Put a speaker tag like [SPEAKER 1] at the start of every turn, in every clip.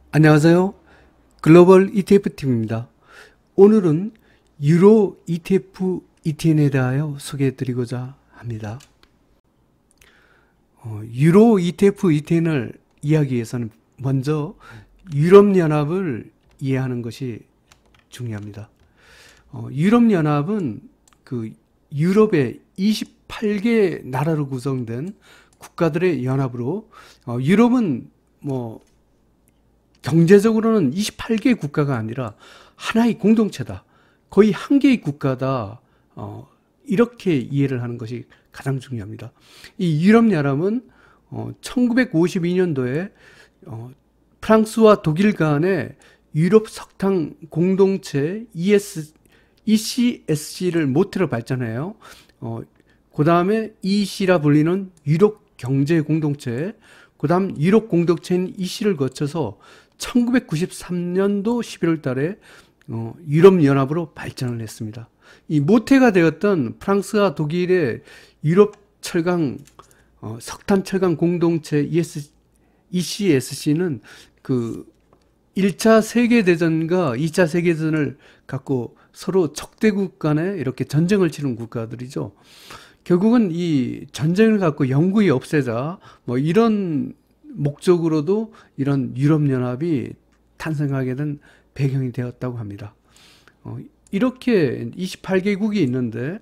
[SPEAKER 1] 안녕하세요. 글로벌 ETF팀입니다. 오늘은 유로 ETF, ETN에 대하여 소개해 드리고자 합니다. 유로 ETF, ETN을 이해하기 위해서는 먼저 유럽연합을 이해하는 것이 중요합니다. 유럽연합은 그 유럽의 28개 나라로 구성된 국가들의 연합으로 유럽은 경제적으로는 28개의 국가가 아니라 하나의 공동체다. 거의 한 개의 국가다. 이렇게 이해를 하는 것이 가장 중요합니다. 이 유럽연합은 1952년도에 프랑스와 독일 간의 유럽 석탄 공동체 ECSC를 모태로 발전해요. 그 다음에 EC라 불리는 유럽 경제 공동체, 그 다음 유럽 공동체인 EC를 거쳐서 1993년도 11월 달에 유럽연합으로 발전을 했습니다. 이 모태가 되었던 프랑스와 독일의 유럽 철강, 석탄 철강 공동체 ECSC는 그 1차 세계대전과 2차 세계대전을 갖고 서로 적대국 간에 이렇게 전쟁을 치른 국가들이죠. 결국은 이 전쟁을 갖고 영구히 없애자, 이런 목적으로도 이런 유럽연합이 탄생하게 된 배경이 되었다고 합니다. 이렇게 28개국이 있는데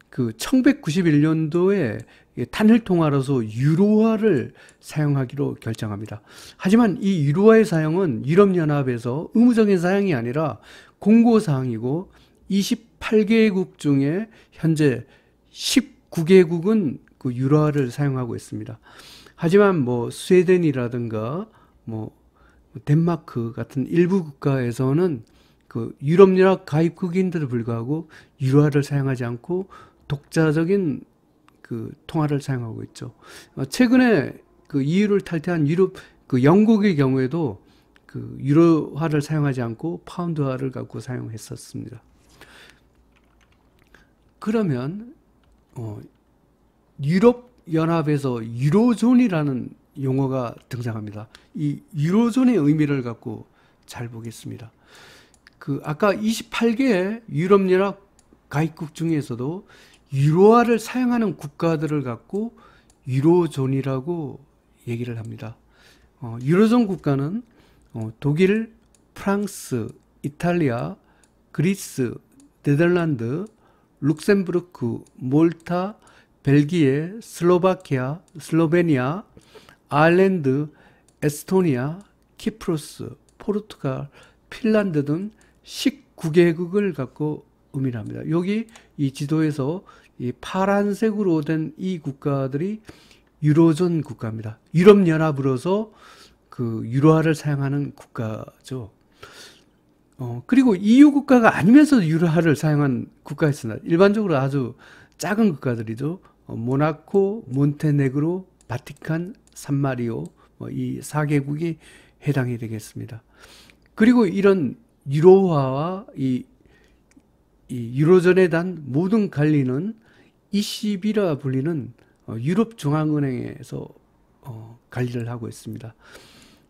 [SPEAKER 1] 그 1991년도에 단일통화로서 유로화를 사용하기로 결정합니다. 하지만 이 유로화의 사용은 유럽연합에서 의무적인 사용이 아니라 공고사항이고 28개국 중에 현재 19개국은 그 유로화를 사용하고 있습니다. 하지만 스웨덴이라든가 덴마크 같은 일부 국가에서는 그 유럽연합 가입국인들에 불구하고 유로화를 사용하지 않고 독자적인 그 통화를 사용하고 있죠. 최근에 그 EU를 탈퇴한 그 영국의 경우에도 그 유로화를 사용하지 않고 파운드화를 갖고 사용했었습니다. 그러면 유럽연합에서 유로존이라는 용어가 등장합니다. 이 유로존의 의미를 갖고 잘 보겠습니다. 그 아까 28개의 유럽연합 가입국 중에서도 유로화를 사용하는 국가들을 갖고 유로존이라고 얘기를 합니다. 유로존 국가는 독일, 프랑스, 이탈리아, 그리스, 네덜란드, 룩셈부르크, 몰타, 벨기에, 슬로바키아, 슬로베니아, 아일랜드, 에스토니아, 키프로스, 포르투갈, 핀란드 등 19개국을 갖고 의미를 합니다. 여기 이 지도에서 이 파란색으로 된 이 국가들이 유로존 국가입니다. 유럽연합으로서 그 유로화를 사용하는 국가죠. 그리고 EU 국가가 아니면서 유로화를 사용한 국가가 있습니다. 일반적으로 아주 작은 국가들이죠. 모나코, 몬테네그로, 바티칸, 산마리오, 이 4개국이 해당이 되겠습니다. 그리고 이런 유로화와 이 유로존에 대한 모든 관리는 ECB라 불리는 유럽중앙은행에서 관리를 하고 있습니다.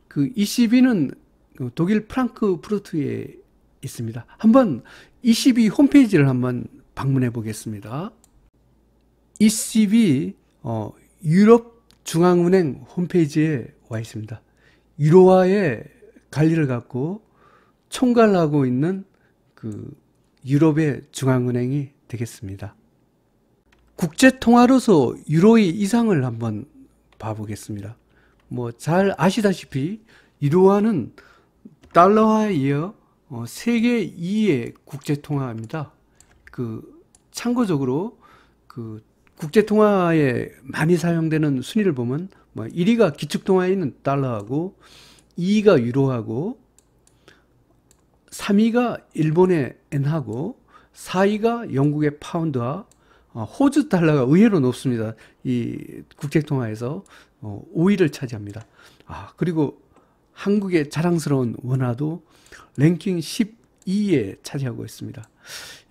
[SPEAKER 1] 그 ECB는 독일 프랑크푸르트에 있습니다. 한번 ECB 홈페이지를 한번 방문해 보겠습니다. ECB 유럽중앙은행 홈페이지에 와 있습니다. 유로화의 관리를 갖고 총괄하고 있는 그 유럽의 중앙은행이 되겠습니다. 국제통화로서 유로의 이상을 한번 봐보겠습니다. 잘 아시다시피 유로화는 달러화에 이어 세계 2위의 국제통화입니다. 참고적으로 국제통화에 많이 사용되는 순위를 보면 1위가 기축통화에 있는 달러하고 2위가 유로하고 3위가 일본의 엔하고 4위가 영국의 파운드와 호주 달러가 의외로 높습니다. 이 국제통화에서 5위를 차지합니다. 그리고 한국의 자랑스러운 원화도 랭킹 12위에 차지하고 있습니다.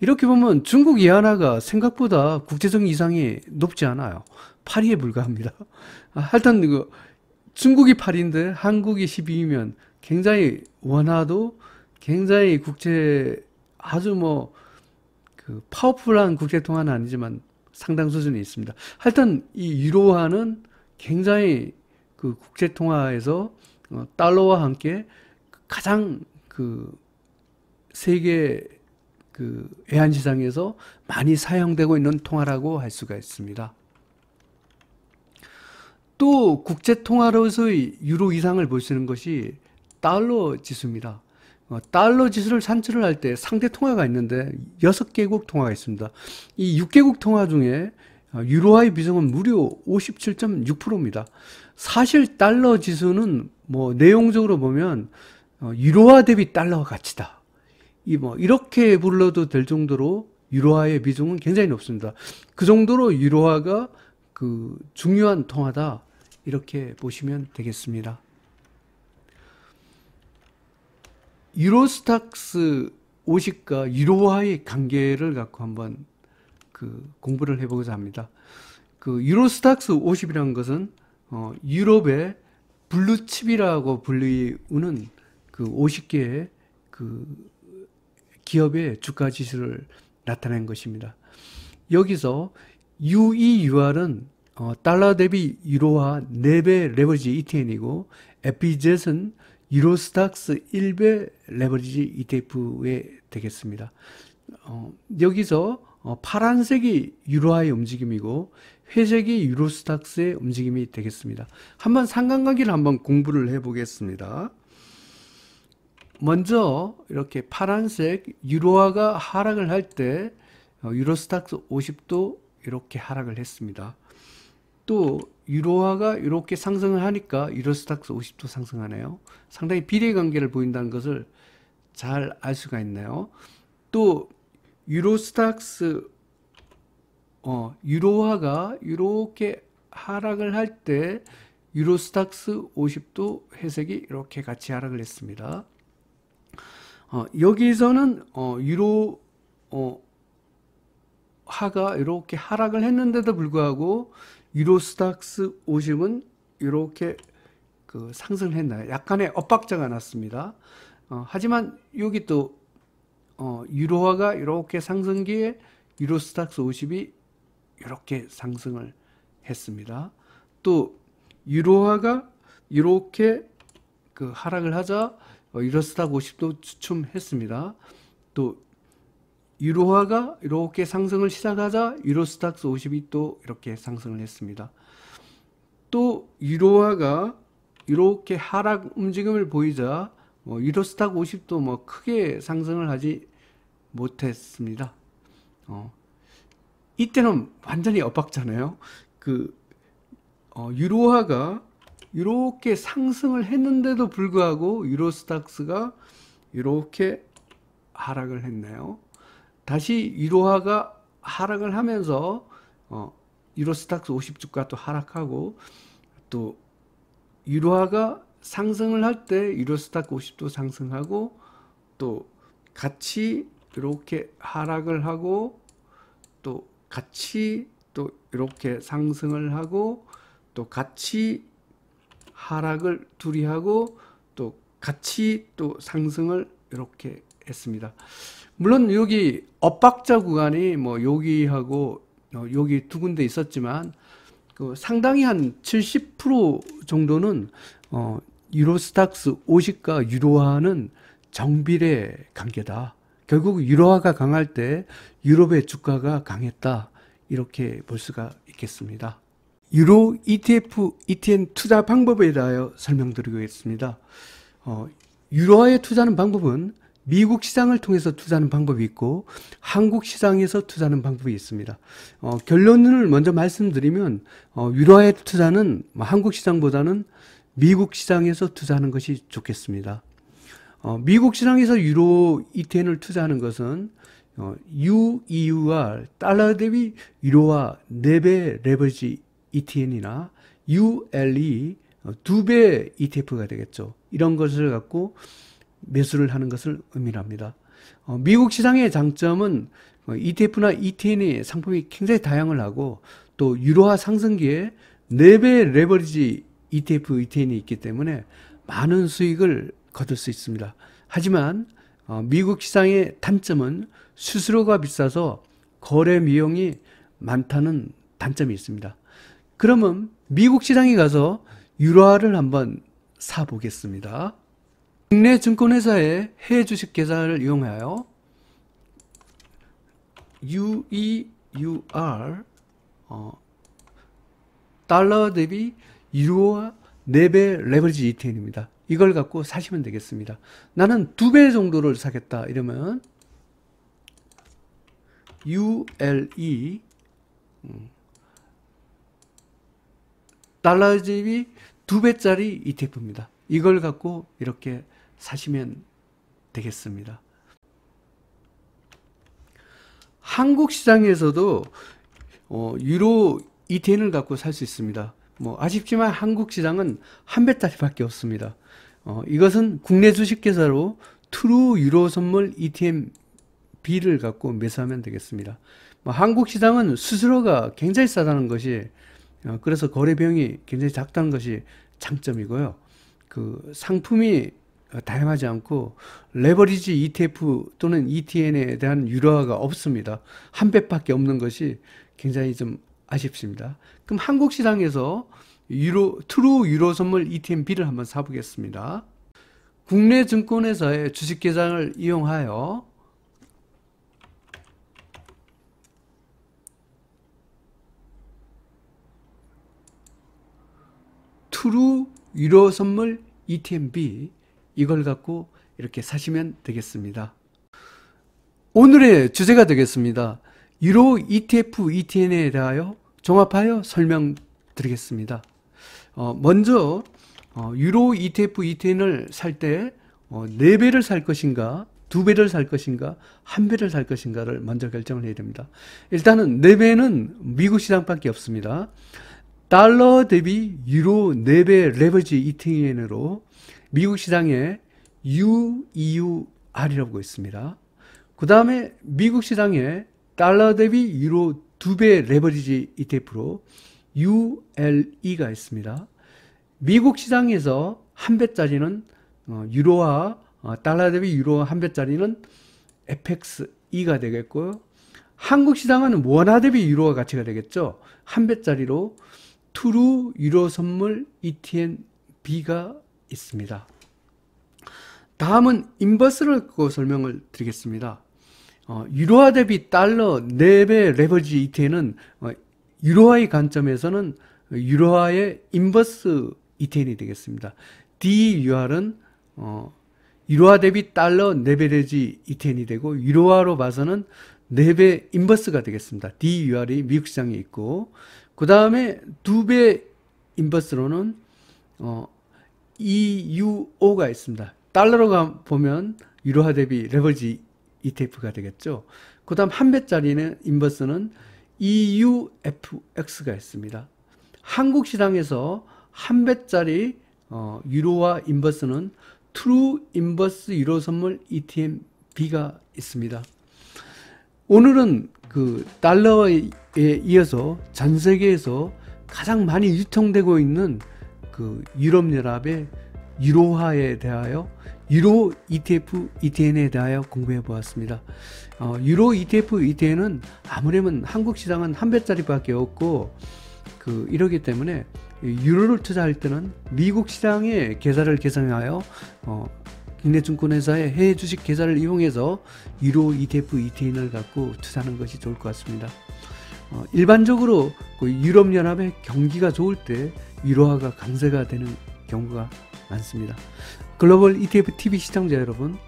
[SPEAKER 1] 이렇게 보면 중국 위안화가 생각보다 국제적 이상이 높지 않아요. 8위에 불과합니다. 하여튼 중국이 8위인데 한국이 12위면 굉장히 원화도 굉장히 국제 아주 뭐 그 파워풀한 국제 통화는 아니지만 상당 수준이 있습니다. 하여튼 이 유로화는 굉장히 그 국제 통화에서 달러와 함께 가장 그 세계 그 외환 시장에서 많이 사용되고 있는 통화라고 할 수가 있습니다. 또 국제 통화로서의 유로 이상을 볼 수 있는 것이 달러 지수입니다. 달러 지수를 산출을 할 때 상대 통화가 있는데 6개국 통화가 있습니다. 이 6개국 통화 중에 유로화의 비중은 무려 57.6%입니다. 사실 달러 지수는 뭐 내용적으로 보면 유로화 대비 달러 가치다. 이렇게 불러도 될 정도로 유로화의 비중은 굉장히 높습니다. 그 정도로 유로화가 그 중요한 통화다. 이렇게 보시면 되겠습니다. 유로스탁스 50과 유로화의 관계를 갖고 한번 그 공부를 해보고자 합니다. 그 유로스탁스 50이라는 것은 유럽의 블루칩이라고 불리우는 그 50개의 그 기업의 주가 지수를 나타낸 것입니다. 여기서 UEUR은 달러 대비 유로화 4배 레버리지 ETN이고 FEZ은 유로스탁스 1배 레버리지 ETF에 되겠습니다. 여기서 파란색이 유로화의 움직임이고 회색이 유로스탁스의 움직임이 되겠습니다. 한번 상관관계를 한번 공부를 해보겠습니다. 먼저 이렇게 파란색 유로화가 하락을 할 때 유로스탁스 50도 이렇게 하락을 했습니다. 또 유로화가 이렇게 상승을 하니까 유로스탁스 50도 상승하네요. 상당히 비례관계를 보인다는 것을 잘 알 수가 있네요. 또 유로스탁스 유로화가 이렇게 하락을 할 때 유로스탁스 50도 회색이 이렇게 같이 하락을 했습니다. 여기서는 유로화가 이렇게 하락을 했는데도 불구하고 유로스탁스 50은 이렇게 그 상승을 했나요? 약간의 엇박자가 났습니다. 하지만 여기 또 유로화가 이렇게 상승기에 유로스탁스 50이 이렇게 상승을 했습니다. 또 유로화가 이렇게 그 하락을 하자 유로스탁 50도 주춤했습니다. 또 유로화가 이렇게 상승을 시작하자 유로스탁스 50이 또 이렇게 상승을 했습니다. 또 유로화가 이렇게 하락 움직임을 보이자 유로스탁 50도 뭐 크게 상승을 하지 못했습니다. 이때는 완전히 엇박자네요. 유로화가 이렇게 상승을 했는데도 불구하고 유로스탁스가 이렇게 하락을 했네요. 다시 유로화가 하락을 하면서 유로스탁스 50주가 또 하락하고 또 유로화가 상승을 할 때 유로스탁 50도 상승하고 또 같이 이렇게 하락을 하고 또 같이 또 이렇게 상승을 하고 또 같이 하락을 둘이 하고 또 같이 또 상승을 이렇게 했습니다. 물론 여기 엇박자 구간이 뭐 여기하고 여기 두 군데 있었지만 그 상당히 한 70% 정도는 유로스탁스 50과 유로화는 정비례 관계다. 결국 유로화가 강할 때 유럽의 주가가 강했다. 이렇게 볼 수가 있겠습니다. 유로 ETF, ETN 투자 방법에 대하여 설명드리겠습니다. 유로화에 투자하는 방법은 미국 시장을 통해서 투자하는 방법이 있고 한국 시장에서 투자하는 방법이 있습니다. 결론을 먼저 말씀드리면 유로화에 투자는 한국 시장보다는 미국 시장에서 투자하는 것이 좋겠습니다. 미국 시장에서 유로 ETN을 투자하는 것은 UEUR 달러 대비 유로화 4배 레버리지 ETN이나 ULE 2배 ETF가 되겠죠. 이런 것을 갖고 매수를 하는 것을 의미합니다. 미국 시장의 장점은 ETF나 ETN의 상품이 굉장히 다양을 하고 또 유로화 상승기에 4배 레버리지 ETF, ETN이 있기 때문에 많은 수익을 거둘 수 있습니다. 하지만 미국 시장의 단점은 수수료가 비싸서 거래 비용이 많다는 단점이 있습니다. 그러면 미국 시장에 가서 유로화를 한번 사 보겠습니다. 국내 증권회사의 해외 주식 계좌를 이용하여 UEUR 달러 대비 유로화 4배 레버리지 ETN입니다. 이걸 갖고 사시면 되겠습니다. 나는 2배 정도를 사겠다 이러면 ULE 달러 대비 2배짜리 ETF입니다. 이걸 갖고 이렇게 사시면 되겠습니다. 한국 시장에서도 유로 ETN을 갖고 살 수 있습니다. 아쉽지만 한국 시장은 한 배짜리밖에 없습니다. 이것은 국내 주식계좌로 트루 유로 선물 ETNB를 갖고 매수하면 되겠습니다. 한국 시장은 수수료가 굉장히 싸다는 것이 그래서 거래 비용이 굉장히 작다는 것이 장점이고요. 그 상품이 다양하지 않고 레버리지 ETF 또는 ETN에 대한 유로화가 없습니다. 한 배밖에 없는 것이 굉장히 좀 아쉽습니다. 그럼 한국 시장에서 트루 유로 선물 ETNB를 한번 사보겠습니다. 국내 증권회사의 주식계좌를 이용하여 트루 유로 선물 ETNB 이걸 갖고 이렇게 사시면 되겠습니다. 오늘의 주제가 되겠습니다. 유로 ETF, ETN에 대하여 종합하여 설명드리겠습니다. 먼저 유로 ETF, ETN을 살 때 4배를 살 것인가 2배를 살 것인가 1배를 살 것인가를 먼저 결정을 해야 됩니다. 일단은 4배는 미국 시장밖에 없습니다. 달러 대비 유로 4배 레버리지 ETN으로 미국 시장에 UEUR이라고 있습니다. 그 다음에 미국 시장에 달러 대비 유로 2배 레버리지 ETF로 ULE가 있습니다. 미국 시장에서 1배짜리는 유로화, 달러 대비 유로 1배짜리는 FXE가 되겠고요. 한국 시장은 원화 대비 유로화 가치가 되겠죠. 1배짜리로 트루 유로 선물 ETNB가 있습니다. 다음은 인버스를 갖고 설명을 드리겠습니다. 유로화 대비 달러 4배 레버리지 ETN은 유로화의 관점에서는 유로화의 인버스 ETN이 되겠습니다. DUR은 유로화 대비 달러 4배 레버리지 ETN이 되고 유로화로 봐서는 4배 인버스가 되겠습니다. DUR이 미국 시장에 있고 그 다음에 2배 인버스로는 EUO가 있습니다. 달러로 보면 유로화 대비 레버리지 ETF가 되겠죠. 그 다음 1배짜리는 인버스는 EUFX가 있습니다. 한국 시장에서 1배짜리 유로화 인버스는 트루 인버스 유로 선물 ETNB가 있습니다. 오늘은 그 달러에 이어서 전 세계에서 가장 많이 유통되고 있는 그 유럽연합의 유로화에 대하여 유로 ETF, ETN에 대하여 공부해 보았습니다. 유로 ETF, ETN은 아무래도 한국 시장은 1배짜리밖에 없고 이러기 때문에 유로를 투자할 때는 미국 시장의 계좌를 개설하여 국내 증권회사의 해외 주식 계좌를 이용해서 유로 ETF, ETN을 갖고 투자하는 것이 좋을 것 같습니다. 일반적으로 유럽연합의 경기가 좋을 때 유로화가 강세가 되는 경우가 많습니다. 글로벌 ETF TV 시청자 여러분,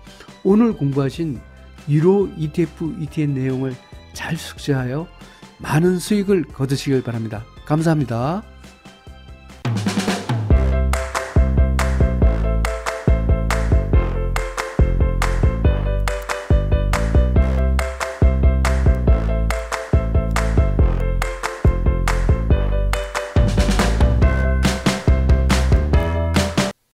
[SPEAKER 1] 오늘 공부하신 유로 ETF, ETN 내용을 잘 숙지하여 많은 수익을 거두시길 바랍니다. 감사합니다.